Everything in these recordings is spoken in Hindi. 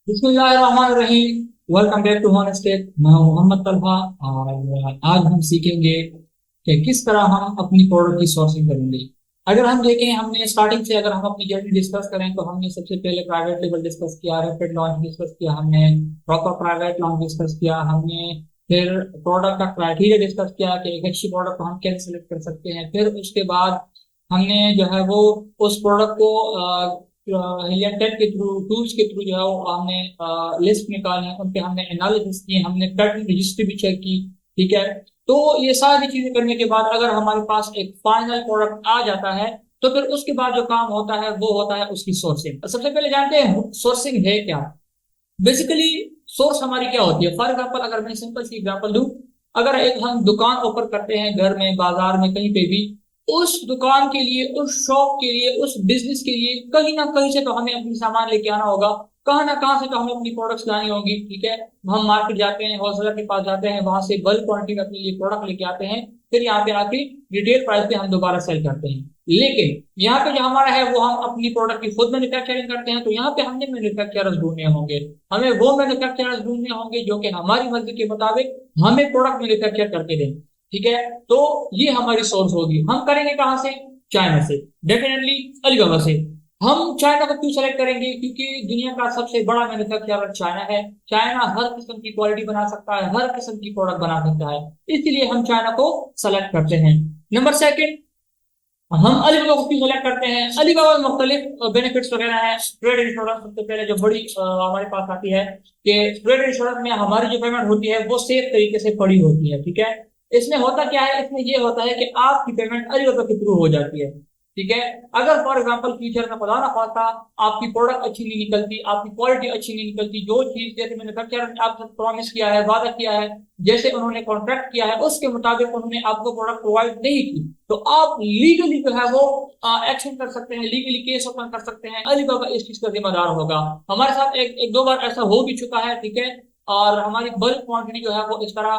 बिस्मिल्लाहिर्रहमानिर्रहीम। Welcome back to Honestech. मैं हूं मोहम्मद तलहा और आज हम सीखेंगे कि किस तरह हम अपनी प्रोडक्ट की सोर्सिंग करेंगे। अगर हम देखें, हमने स्टार्टिंग से अगर हम अपनी जर्नी डिस्कस करें तो हमने सबसे पहले प्राइवेट लेवल डिस्कस किया, रैपिड लॉन्च डिस्कस किया, हमने प्रॉपर प्राइवेट लॉन्च डिस्कस किया, हमने फिर प्रोडक्ट का क्राइटेरिया डिस्कस किया कि एक अच्छी प्रोडक्ट को हम कैसे सेलेक्ट कर सकते हैं। फिर उसके बाद हमने जो है वो उस प्रोडक्ट को या टेट के थ्रू, टूल्स के थ्रू जो है वो हमने लिस्ट निकाली है, उन पे हमने एनालिसिस की, हमने पैटर्न रजिस्ट्री भी चेक की। ठीक है। तो ये सारी चीजें करने के बाद अगर हमारे पास एक फाइनल प्रोडक्ट आ जाता है तो फिर उसके बाद जो काम होता है वो होता है उसकी सोर्सिंग। सबसे पहले जानते हैं सोर्सिंग है क्या। बेसिकली सोर्स हमारी क्या होती है। फॉर एग्जाम्पल अगर मैं सिंपल सी एग्जाम्पल दूं, अगर एक हम दुकान ओपन करते हैं घर में, बाजार में, कहीं पे भी, उस दुकान के लिए, उस शॉप के लिए, उस बिजनेस के लिए कहीं ना कहीं से तो हमें अपनी सामान लेके आना होगा, कहाँ ना कहाँ से तो हमें अपनी प्रोडक्ट्स लानी होगी। ठीक है। हम मार्केट जाते हैं, होलसेलर के पास जाते हैं, वहां से बल्क क्वांटिटी में अपने लिए प्रोडक्ट लेके आते हैं, फिर यहाँ पे आके रिटेल प्राइस पे हम दोबारा सेल करते हैं। लेकिन यहाँ पे जो हमारा है वो हम अपनी प्रोडक्ट की खुद मैन्युफैक्चरिंग करते हैं, तो यहाँ पे हमने मैन्युफैक्चरर्स ढूंढने होंगे। हमें वो मैन्युफैक्चरर्स ढूंढने होंगे जो कि हमारी मर्जी के मुताबिक हमें प्रोडक्ट मैन्युफैक्चर करके दें। ठीक है। तो ये हमारी सोर्स होगी। हम करेंगे कहाँ से? चाइना से। डेफिनेटली अलीबाबा से। हम चाइना को क्यों सेलेक्ट करेंगे? क्योंकि दुनिया का सबसे बड़ा मैन्युफैक्चरर चाइना है। चाइना हर किस्म की क्वालिटी बना सकता है, हर किस्म की प्रोडक्ट बना सकता है, इसलिए हम चाइना को सेलेक्ट करते हैं। नंबर सेकंड, हम अलीबाबा को क्यों सेलेक्ट करते हैं? अलीबाबा में मुख्तलिफ बेनिफिट्स वगैरह हैं। ट्रेड इंश्योरेंस सबसे पहले जो बड़ी हमारे पास आती है कि ट्रेड इंश्योरेंस में हमारी जो पेमेंट होती है वो सेफ तरीके से पड़ी होती है। ठीक है। इसमें होता क्या है? इसमें ये होता है कि आपकी पेमेंट अलीबाबा के थ्रू हो जाती है। ठीक है। अगर फॉर एग्जांपल फ्यूचर में खुदा ना खास्ता आपकी प्रोडक्ट अच्छी नहीं निकलती, आपकी क्वालिटी अच्छी नहीं निकलती, जो चीज जैसे मैन्युफैक्चरर ने आपसे प्रॉमिस किया है, वादा किया है, जैसे उन्होंने कॉन्ट्रैक्ट किया है, उसके मुताबिक उन्होंने आपको प्रोडक्ट प्रोवाइड नहीं की, तो आप लीगली जो है वो एक्शन कर सकते हैं, लीगली केस ओपन कर सकते हैं। अलीबाबा इस चीज का जिम्मेदार होगा। हमारे साथ एक दो बार ऐसा हो भी चुका है। ठीक है। और हमारी बल्क क्वांटिटी जो है वो इस तरह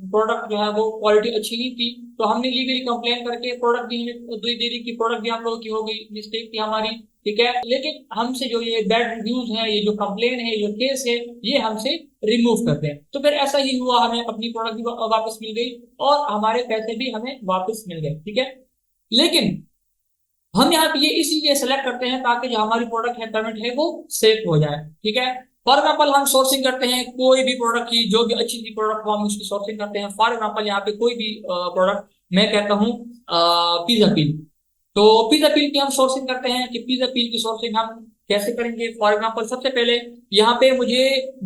प्रोडक्ट जो है वो क्वालिटी अच्छी नहीं थी, तो हमने लीगली कंप्लेन करके प्रोडक्ट भी दे दी कि प्रोडक्ट भी हम लोगों की हो गई, मिस्टेक थी हमारी। ठीक है। लेकिन हमसे जो ये बैड रिव्यूज हैं, ये जो कंप्लेन है, ये जो केस है, ये हमसे रिमूव करते हैं। तो फिर ऐसा ही हुआ, हमें अपनी प्रोडक्ट भी वापस मिल गई और हमारे पैसे भी हमें वापस मिल गए। ठीक है। लेकिन हम यहाँ पे ये इसीलिए सेलेक्ट करते हैं ताकि जो हमारी प्रोडक्ट है, पेमेंट है, वो सेफ हो जाए। ठीक है। फॉर एग्जाम्पल हम सोर्सिंग करते हैं कोई भी प्रोडक्ट की, जो भी अच्छी सी प्रोडक्ट हो हम उसकी सोर्सिंग करते हैं। फॉर एग्जाम्पल यहाँ पे कोई भी प्रोडक्ट, मैं कहता हूँ पिज्जा पील, तो पिज्जा पील की हम सोर्सिंग करते हैं कि पिज्जा पील की सोर्सिंग हम कैसे करेंगे। फॉर एग्जाम्पल सबसे पहले यहाँ पे मुझे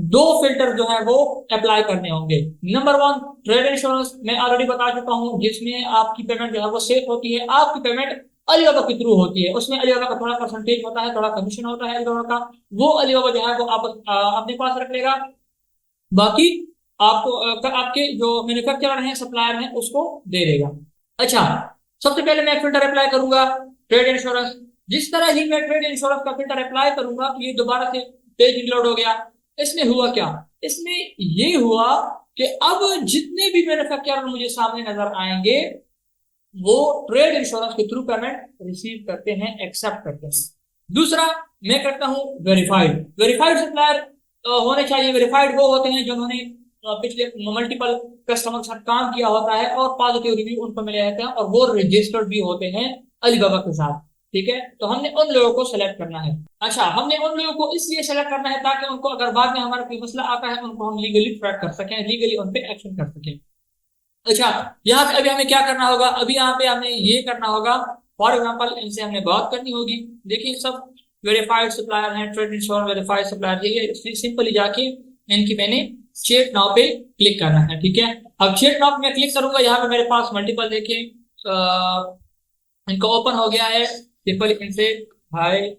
दो फिल्टर जो है वो अप्लाई करने होंगे। नंबर वन, ट्रेड इंश्योरेंस, मैं ऑलरेडी बता चुका हूँ, जिसमें आपकी पेमेंट जो है वो सेफ होती है। आपकी पेमेंट अलीबाबा के थ्रू होती है, उसमें अलीबाबा का थोड़ा परसेंटेज होता है, थोड़ा कमीशन होता है अलीबाबा का, वो अलीबाबा जो है वो आप अपने पास रख लेगा। बाकी आपको आपके जो मैन्युफैक्चरर हैं, सप्लायर हैं, उसको दे देगा। अच्छा, सबसे पहले मैं फिल्टर अप्लाई करूंगा ट्रेड इंश्योरेंस। जिस तरह ही मैं ट्रेड इंश्योरेंस का फिल्टर अप्लाई करूंगा, ये दोबारा से पेज इंक्लूड हो गया। इसमें हुआ क्या? इसमें ये हुआ कि अब जितने भी मैन्युफैक्चरर मुझे सामने नजर आएंगे वो ट्रेड इंश्योरेंस के थ्रू पेमेंट रिसीव करते हैं, एक्सेप्ट करते हैं। दूसरा, मैं करता हूं वेरीफाइड। वेरीफाइड सप्लायर होने चाहिए। वेरीफाइड वो होते हैं जिन्होंने पिछले मल्टीपल कस्टमर के साथ काम किया होता है और पॉजिटिव रिव्यू उनको मिले रहते हैं, और वो रजिस्टर्ड भी होते हैं अलीबाबा के साथ। ठीक है। तो हमने उन लोगों को सेलेक्ट करना है। अच्छा, हमने उन लोगों को इसलिए सेलेक्ट करना है ताकि उनको अगर बाद में हमारा कोई मसला आता है, उनको हम लीगली ट्रैक कर सकें, लीगली उन पे एक्शन कर सकें। अच्छा, यहाँ पे अभी हमें क्या करना होगा? अभी यहाँ पे हमें ये करना होगा, फॉर एग्जाम्पल इनसे हमें बात करनी होगी। देखिए, सब वेरीफाइड सप्लायर हैं, ट्रेड इंश्योरेंस वेरीफाइड सप्लायर, ये सिंपली जाके इनकी मैंने चेक नाउ पे क्लिक करना है। ठीक है। अब चेक नाउ पे मैं क्लिक करूंगा, यहाँ पे मेरे पास मल्टीपल देखिए इनका ओपन हो गया है। सिंपल इनसे हाय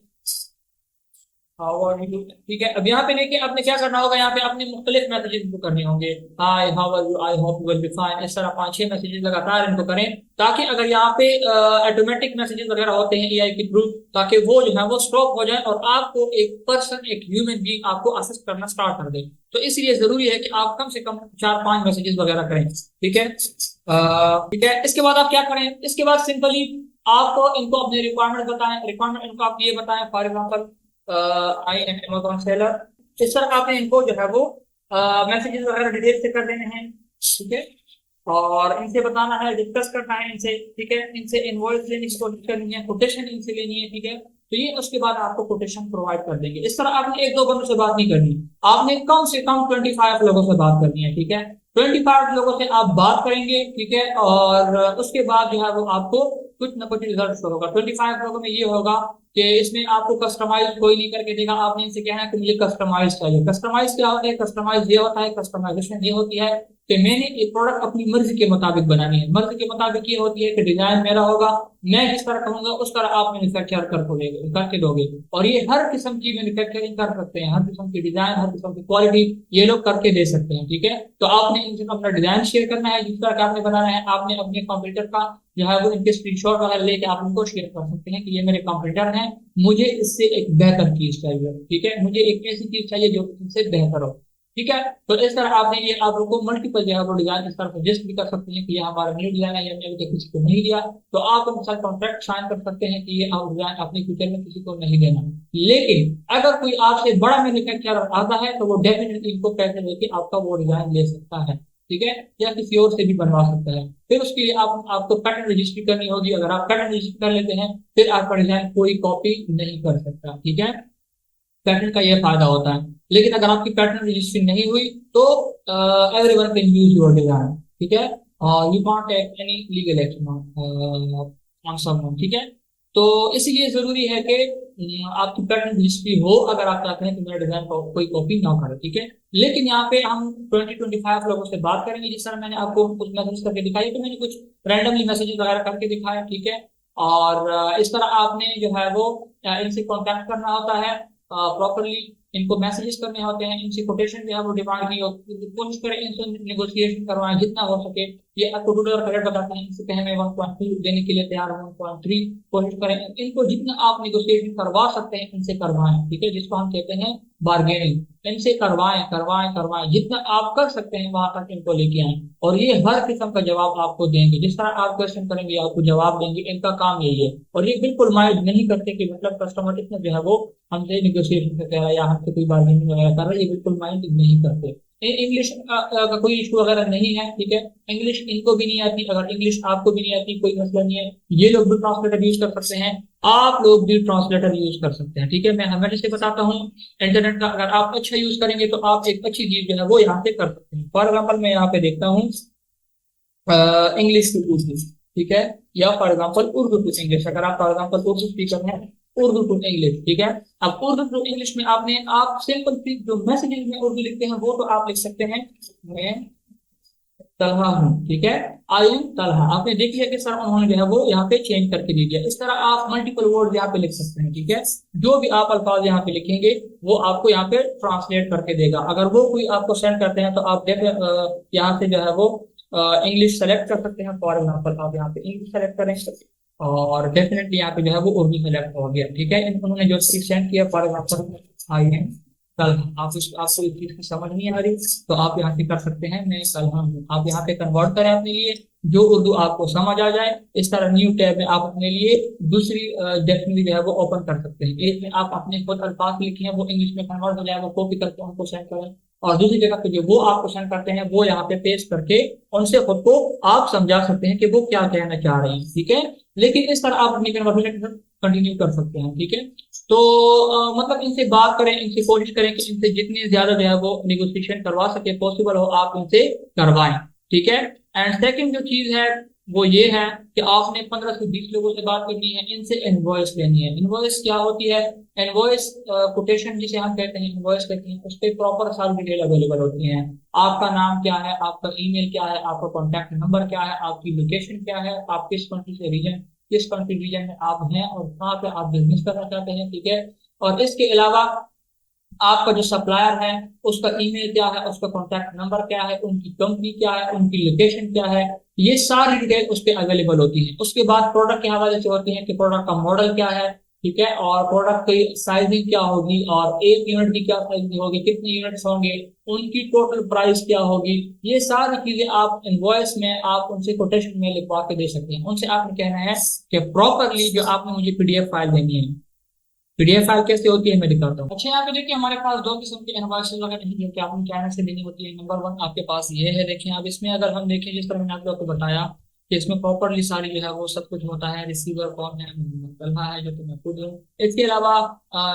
हाउ आर यू। ठीक है। अब यहाँ पे देखिए, आपने क्या करना होगा, यहाँ पे आपने मुख्तलिफ मैसेजेस इनको करने होंगे। Hi how are you, I hope you will be fine, इस तरह पांच छह मैसेजेस लगातार इनको करें, ताकि अगर यहाँ पे ऑटोमेटिक मैसेजेस वगैरह होते हैं एआई के थ्रू, ताकि वो जो है वो स्टॉप हो जाए और आपको एक पर्सन, एक ह्यूमन बीइंग आपको असिस्ट करना स्टार्ट कर दे। तो इसलिए जरूरी है कि आप कम से कम चार पांच मैसेजेस वगैरह करें। ठीक है। ठीक है। इसके बाद आप क्या करें? इसके बाद सिंपली आप इनको अपने रिक्वायरमेंट बताएं। रिक्वायरमेंट इनको आप ये बताएं, for example I am Amazon seller, इस तरह आपने इनको जो है वो मैसेजेस वगैरह डिटेल से कर देने हैं, ठीक है। और इनसे बताना है, डिस्कस करना है इनसे, ठीक है। इनसे इनवॉइस लेने की कोशिश करनी है, कोटेशन इनसे लेनी है, ठीक है। तो ये उसके बाद आपको कोटेशन प्रोवाइड कर देंगे। इस तरह आपने एक दो बंदों से बात नहीं करनी, आपने कम से कम 25 लोगों से बात करनी है, ठीक है। 25 लोगों से आप बात करेंगे, ठीक है। और उसके बाद जो है वो आपको कुछ ना कुछ रिजल्ट होगा। 25 लोगों में ये होगा कि इसमें आपको कस्टमाइज कोई नहीं करके देगा, आपने इनसे कहना है कि मुझे कस्टमाइज चाहिए। कस्टमाइज क्या होता है? कस्टमाइज ये होता है, कस्टमाइजेशन ये होती है कि मैंने एक प्रोडक्ट अपनी मर्जी के मुताबिक बनानी है। मर्जी के मुताबिक ये होती है कि डिजाइन मेरा होगा, मैं जिस तरह कहूंगा उस तरह आप मैन्युफैक्चर करके दोगे। और ये हर किस्म की मैन्युफैक्चरिंग कर सकते हैं, हर किस्म की डिजाइन, हर किस्म की क्वालिटी ये लोग करके दे सकते हैं, ठीक है। तो आपने इनसे अपना डिजाइन शेयर करना है, जिस तरह का आपने बनाना है। आपने अपने कंप्यूटर का जो है वो इनके स्क्रीनशॉट वगैरह लेके आप उनको शेयर कर सकते हैं कि ये मेरे कंप्यूटर है, मुझे इससे एक बेहतर चीज चाहिए, ठीक है। मुझे एक ऐसी चीज चाहिए जो इनसे बेहतर हो, ठीक है। तो इस तरह आपने ये आप लोग को मल्टीपल जो है वो डिजाइन इस तरह सजेस्ट भी कर सकते हैं कि ये हमारा न्यू डिजाइन है, ये हमने अभी तक किसी को नहीं दिया। तो आप उनके साथ कॉन्ट्रैक्ट साइन कर सकते हैं कि ये आप डिजाइन अपने फ्यूचर में किसी को नहीं देना। लेकिन अगर कोई आपसे बड़ा मैन्युफैक्चरर आता है तो वो डेफिनेटली इनको पैसे देके आपका वो डिजाइन ले सकता है, ठीक है, या किसी और से भी बनवा सकता है। फिर उसके लिए आप आपको पैटर्न रजिस्ट्री करनी होगी। अगर आप पैटर्न रजिस्ट्री कर लेते हैं फिर आपका डिजाइन कोई कॉपी नहीं कर सकता, ठीक है। पैटर्न का यह फायदा होता है। लेकिन अगर आपकी पैटर्न रजिस्ट्री नहीं हुई तो everyone can use your design, ठीक है। You can't take any legal action on someone, ठीक है। तो इसलिए जरूरी है कि आपकी पैटर्न रजिस्ट्री हो अगर आप चाहते हैं कि मेरा डिजाइन कोई कॉपी ना करे, ठीक है। लेकिन यहाँ पे हम 25 लोगों से बात करेंगे। जिस तरह मैंने आपको कुछ मैसेज करके दिखाई, तो मैंने कुछ रैंडमली मैसेजेस वगैरह करके दिखाया, ठीक है। और इस तरह आपने जो है वो इनसे कॉन्टैक्ट करना होता है, प्रॉपरली इनको मैसेजेस करने होते हैं, इनसे कोटेशन जो है वो डिमांड की होती है। कोशिश करें इनसे नेगोशिएशन करवाएं जितना हो सके। ये आपको टू डॉलर करेक्ट बताते हैं, इनसे कहें मैं 1.2 देने के लिए तैयार हूँ, 1.3 कोशिश करें। इनको जितना आप नेगोशिएशन करवा सकते हैं इनसे करवाएं, ठीक है, जिसको हम कहते हैं बार्गेनिंग। इनसे करवाएं करवाएं करवाएं, जितना आप कर सकते हैं वहां तक इनको लेके आए। और ये हर किस्म का जवाब आपको देंगे, जिस तरह आप क्वेश्चन करेंगे आपको जवाब देंगे। इनका काम यही है। और ये बिल्कुल माइंड नहीं करते कि मतलब कस्टमर इतना जो है वो हमसे नेगोशिएशन कर रहा है या हमसे कोई बार्गेनिंग वगैरह कर रहा है, ये बिल्कुल माइंड नहीं करते। इंग्लिश का कोई इशू वगैरह नहीं है, ठीक है। इंग्लिश इनको भी नहीं आती, अगर इंग्लिश आपको भी नहीं आती कोई मसला नहीं है। ये लोग भी ट्रांसलेटर यूज कर सकते हैं, आप लोग भी ट्रांसलेटर यूज कर सकते हैं, ठीक है। मैं हमेशा से बताता हूँ इंटरनेट का अगर आप अच्छा यूज करेंगे तो आप एक अच्छी चीज जो है वो यहाँ पे कर सकते हैं। फॉर एग्जाम्पल मैं यहाँ पे देखता हूँ इंग्लिश टू उर्दू, ठीक है, या for example Urdu to English. अगर आप फॉर एग्जाम्पल उर्दू स्पीकर हैं, उर्दू टू इंग्लिश, ठीक है। अब उर्दू टू इंग्लिश में आपने आप सिंपल सी जो मैसेजेस में उर्दू लिखते हैं वो तो आप लिख सकते हैं मैं तलहा हूँ, ठीक है, आई एम तलहा। आपने देख लिया कि सर उन्होंने जो है वो यहाँ पे चेंज करके दे दिया। इस तरह आप मल्टीपल वर्ड यहाँ पे लिख सकते हैं, ठीक है। जो भी आप अल्फाज यहाँ पे लिखेंगे वो आपको यहाँ पे ट्रांसलेट करके देगा। अगर वो कोई आपको सेंड करते हैं तो आप देख यहाँ से जो है वो इंग्लिश सेलेक्ट कर सकते हैं। फॉर एग्जाम्पल आप यहाँ पे इंग्लिश सेलेक्ट करें और डेफिनेटली यहाँ पे जो है वो उर्दू सेलेक्ट हो गया, ठीक है। उन्होंने जो सेंड किया फॉर एग्जाम्पल आई एम कल, आप आपको इस चीज की समझ नहीं आ रही तो आप यहाँ से कर सकते हैं मैं कल हूँ। आप यहाँ पे कन्वर्ट करें अपने लिए जो उर्दू आपको समझ आ जाए। इस तरह न्यू टैब में आप अपने लिए दूसरी डिक्शनरी जो है वो ओपन कर सकते हैं। एक में आप अपने खुद अल्फाज लिखे हैं वो इंग्लिश में कन्वर्ट हो जाएगा, कॉपी करके उनको सेंड करें। और दूसरी जगह पे जो वो आप क्वेश्चन करते हैं वो यहाँ पे पेस्ट करके उनसे खुद को आप समझा सकते हैं कि वो क्या कहना चाह रहे हैं, ठीक है। लेकिन इस तरह आप अपनी कन्वर्सेशन कंटिन्यू कर सकते हैं, ठीक है। तो मतलब इनसे बात करें, इनसे कोशिश करें कि इनसे जितनी ज्यादा जो है वो निगोशिएशन करवा सके, पॉसिबल हो आप इनसे करवाएं, ठीक है। एंड सेकंड जो चीज है वो ये है कि आपने 15 से 20 लोगों से बात करनी है, इनसे इनवॉइस लेनी है। इनवॉइस क्या होती है? इनवॉइस कोटेशन जिसे हम कहते हैं, इनवॉइस कहते हैं, उस पर प्रॉपर सारी डिटेल अवेलेबल होती है। आपका नाम क्या है, आपका ईमेल क्या है, आपका कॉन्टैक्ट नंबर क्या है, आपकी लोकेशन क्या है, आप किस कंट्री से रीजन किस कंट्री रीजन में आप हैं और कहाँ पे आप बिजनेस करना चाहते हैं, ठीक है। और इसके अलावा आपका जो सप्लायर है उसका ईमेल क्या है, उसका कॉन्टैक्ट नंबर क्या है, उनकी कंपनी क्या है, उनकी लोकेशन क्या है, ये सारी डिटेल उस पर अवेलेबल होती है। उसके बाद प्रोडक्ट के हवाले से होती है कि प्रोडक्ट का मॉडल क्या है, ठीक है, और प्रोडक्ट की साइजिंग क्या होगी और एक यूनिट की क्या साइजिंग होगी, कितने यूनिट्स होंगे, उनकी टोटल प्राइस क्या होगी। ये सारी चीजें आप इनवॉइस में आप उनसे कोटेशन में लिखवा के दे सकते हैं। उनसे आपने कहना है कि प्रॉपरली जो आपने मुझे पीडीएफ फाइल देनी है पीडीएफ फाइल कैसे होती है मैं दिखाता हूँ। अच्छा, यहाँ पे देखिए हमारे पास दो किस्म की इनवॉइसेस वगैरह हैं जो कि आपको चाइना से लेनी होती है। नंबर वन आपके पास ये है, देखिए अब इसमें अगर हम देखें जिस तरह मैंने आप लोग को बताया कि इसमें प्रॉपरली सारी जो है वो सब कुछ होता है। रिसीवर कौन है, मोहम्मद तलहा है जो कि मैं खुद हूँ। इसके अलावा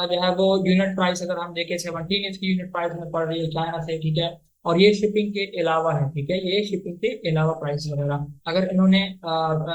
जो है वो यूनिट प्राइस अगर हम देखें 17 इसकी यूनिट प्राइस में पड़ रही है चाइना से, ठीक है। और ये शिपिंग के अलावा है, ठीक है, ये शिपिंग के अलावा प्राइस वगैरह अगर इन्होंने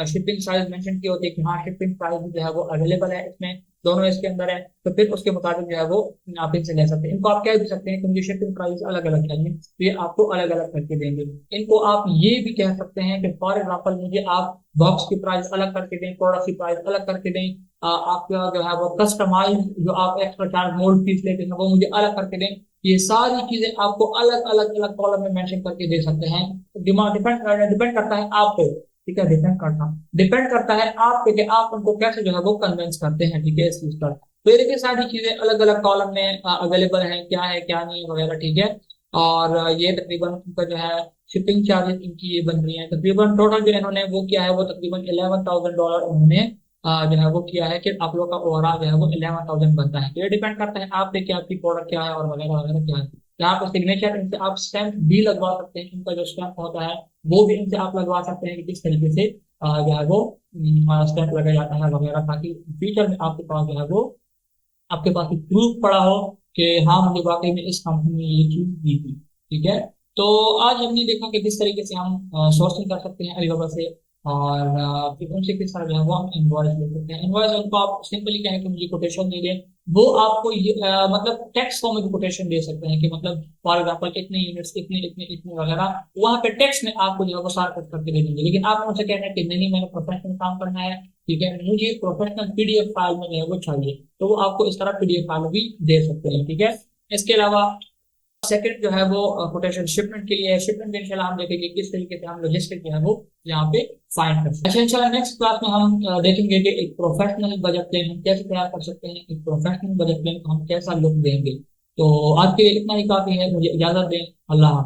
शिपिंग प्राइस मेंशन की होती है कि हाँ शिपिंग प्राइस जो है वो अवेलेबल है इसमें, दोनों इसके अंदर है, तो फिर उसके मुताबिक जो है वो आप इनसे ले सकते हैं। इनको आप कह भी सकते हैं कि मुझे शिपिंग प्राइस अलग अलग चाहिए, तो ये आपको अलग अलग करके देंगे। इनको आप ये भी कह सकते हैं कि फॉर एग्जाम्पल मुझे आप बॉक्स की प्राइस अलग करके दें, प्रोडक्ट की प्राइस अलग करके दें, आपका जो है वो कस्टमाइज जो आप एक्स्ट्रा चार्ज मोल्ड फीस लेते हैं वो मुझे अलग करके दें। ये सारी चीजें आपको अलग अलग अलग कॉलम में मेंशन करके दे सकते हैं। डिमांड डिपेंड डिपेंड करता है आप पे, ठीक है, डिपेंड करता है आप पे कि आप उनको कैसे जो है वो कन्विंस करते हैं, ठीक है, इस चीज पर। तो ये देखिए सारी चीजें अलग अलग कॉलम में अवेलेबल हैं, क्या है क्या नहीं है वगैरह, ठीक है। और ये तकरीबन उनका जो है शिपिंग चार्जेस इनकी ये बन रही है तकरीबन टोटल जो इन्होंने वो किया है वो तकरीबन $11,000 उन्होंने जो है वो किया है कि आप लोग का ओवरऑल जो है वो 11,000 बनता है। तो ये डिपेंड करता है आप पे कि आपकी प्रोडक्ट क्या है और वगैरह वगैरह क्या है। यहाँ पर सिग्नेचर इनसे आप स्टैंप भी लगवा सकते हैं, इनका जो स्टैंप होता है वो भी इनसे आप लगवा सकते हैं कि किस तरीके से जो है वो स्टैंप लगाया जाता है वगैरह, ताकि फ्यूचर में आपके पास जो है वो आपके पास एक प्रूफ पड़ा हो कि हाँ मुझे वाकई में इस कंपनी ने ये चीज दी थी, ठीक है। तो आज हमने देखा कि किस तरीके से हम सोर्सिंग कर सकते हैं अलीबाबा से, और फिर उनसे किस तरह जो है वो हम इनवॉइस ले सकते हैं। इनवॉइस उनको आप सिंपली कहें कि मुझे कोटेशन दे दें, वो आपको ये मतलब टेक्स्ट फॉर्म में कोटेशन दे सकते हैं कि मतलब फॉर एग्जाम्पल इतने यूनिट्स इतने इतने इतने वगैरह, वहां पे टेक्स्ट में आपको जो है वो सारा कुछ करके दे देंगे। लेकिन आप उनसे कहना है कि नहीं मैंने प्रोफेशनल काम करना है, ठीक है, मुझे प्रोफेशनल पीडीएफ फाइल में जो है वो चाहिए, तो वो आपको इस तरह पीडीएफ फाइल भी दे सकते हैं, ठीक है। इसके अलावा सेकंड जो है वो कोटेशन शिपमेंट के लिए है। शिपमेंट इंशाल्लाह हम देखेंगे किस तरीके से हम लॉजिस्टिक जो है वो यहाँ पे फाइंड कर सकते हैं। अच्छा, इंशाल्लाह नेक्स्ट क्लास में हम देखेंगे कि एक प्रोफेशनल बजट प्लान हम कैसे तैयार कर सकते हैं, एक प्रोफेशनल बजट प्लान को हम कैसा लुक देंगे। तो आज के लिए इतना ही काफी है, मुझे इजाजत दें, अल्लाह हाफ़िज़।